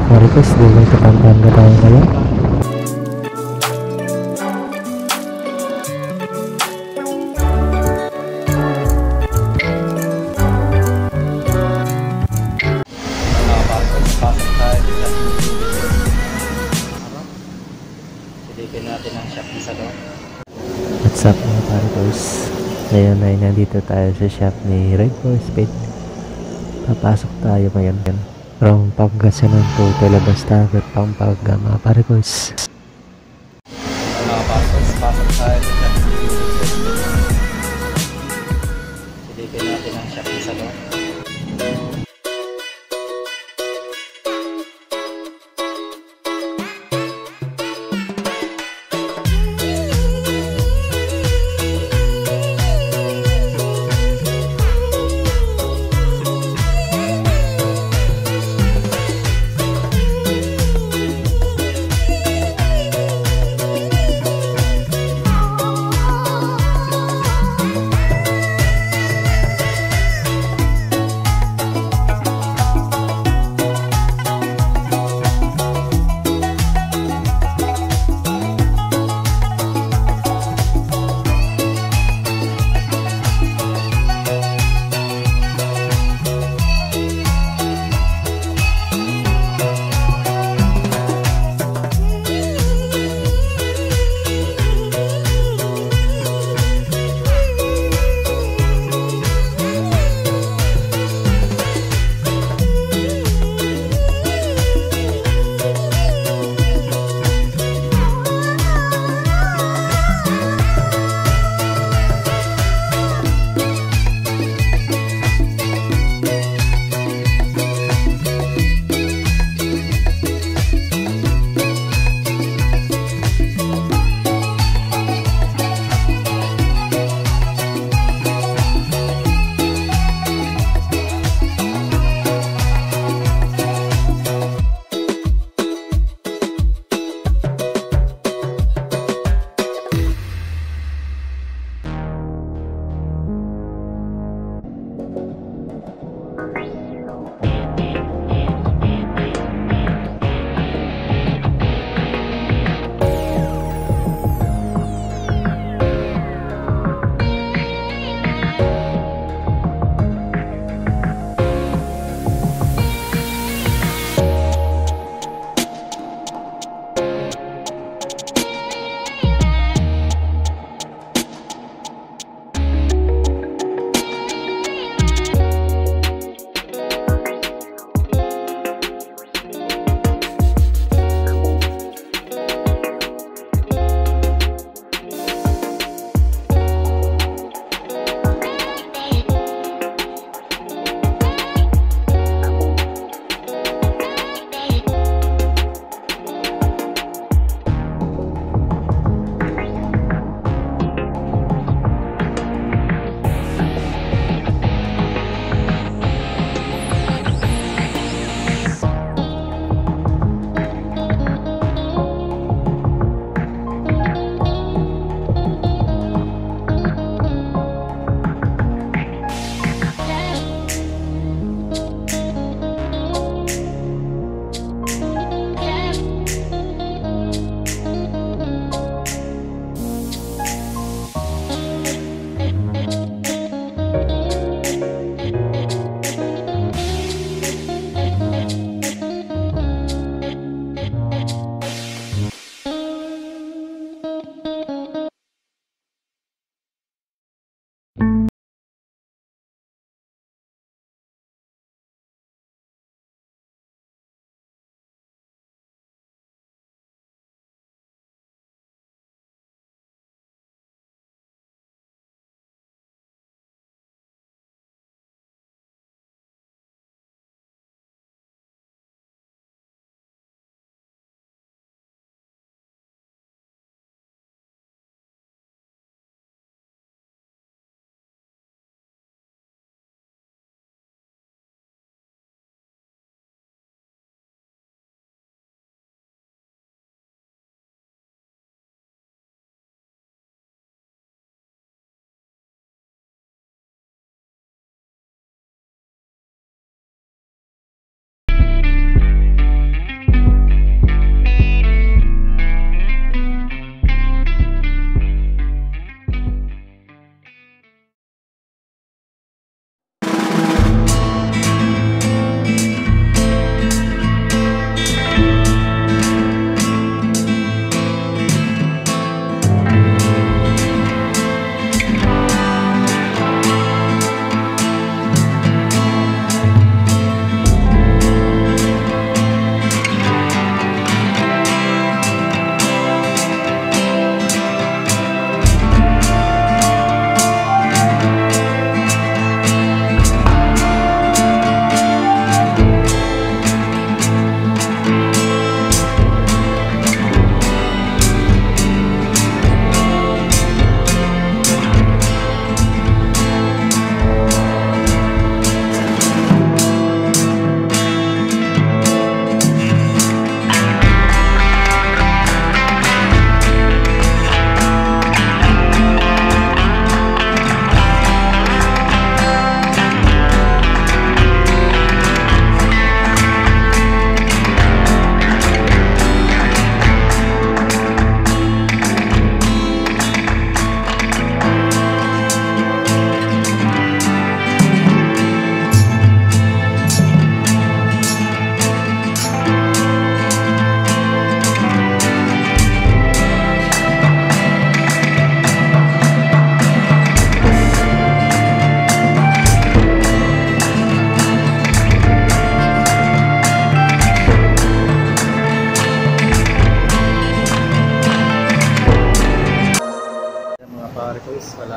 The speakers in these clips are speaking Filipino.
Marites, di ba ito Pampanga tayo ngayon? Silipin natin ang shop ni Salo. What's up mga Marites? Ngayon ay nandito tayo sa shop ni Red for Speed. Papasok tayo ngayon from Pangasinan to Telabas Dagat, Pampanga mga Marites. Pasok tayo sa shop. Silipin natin ang shop ni Salo.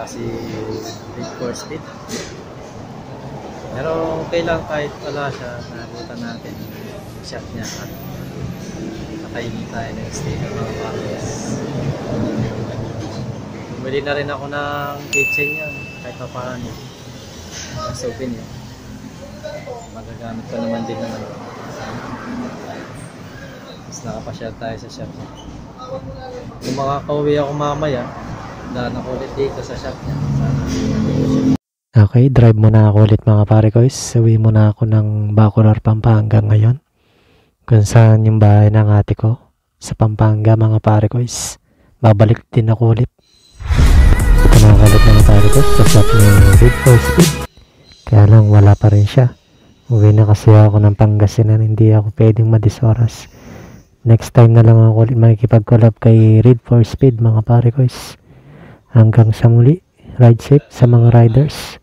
si Read for Speed. Pero okay lang kahit wala siya, nakabutan natin yung shop niya at nakainin tayo ng sticker mga pares. Bumili na rin ako ng kitchen niya kahit pa paano ang souvenir. Magagamit ko naman din naman. Tapos nakapasyal tayo sa shop niya. Kung makakauwi ako mamaya, daan ako ulit dito sa shop niya. Okay, drive muna ako ulit mga pare ko. Uwi muna ako ng Bacoor, Pampanga ngayon. Kung saan yung bahay ng ate ko. Sa Pampanga mga pare ko. Babalik din ako ulit. Ito na ulit mga pare ko. Sa shop ni Read for Speed. Kaya lang wala pa rin siya. Uwi na kasi ako ng Pangasinan. Hindi ako pwedeng madisoras. Next time na lang ako ulit makikipag-collab kay Read for Speed mga pare ko. Hanggang sa muli. Ride safe sa mga riders.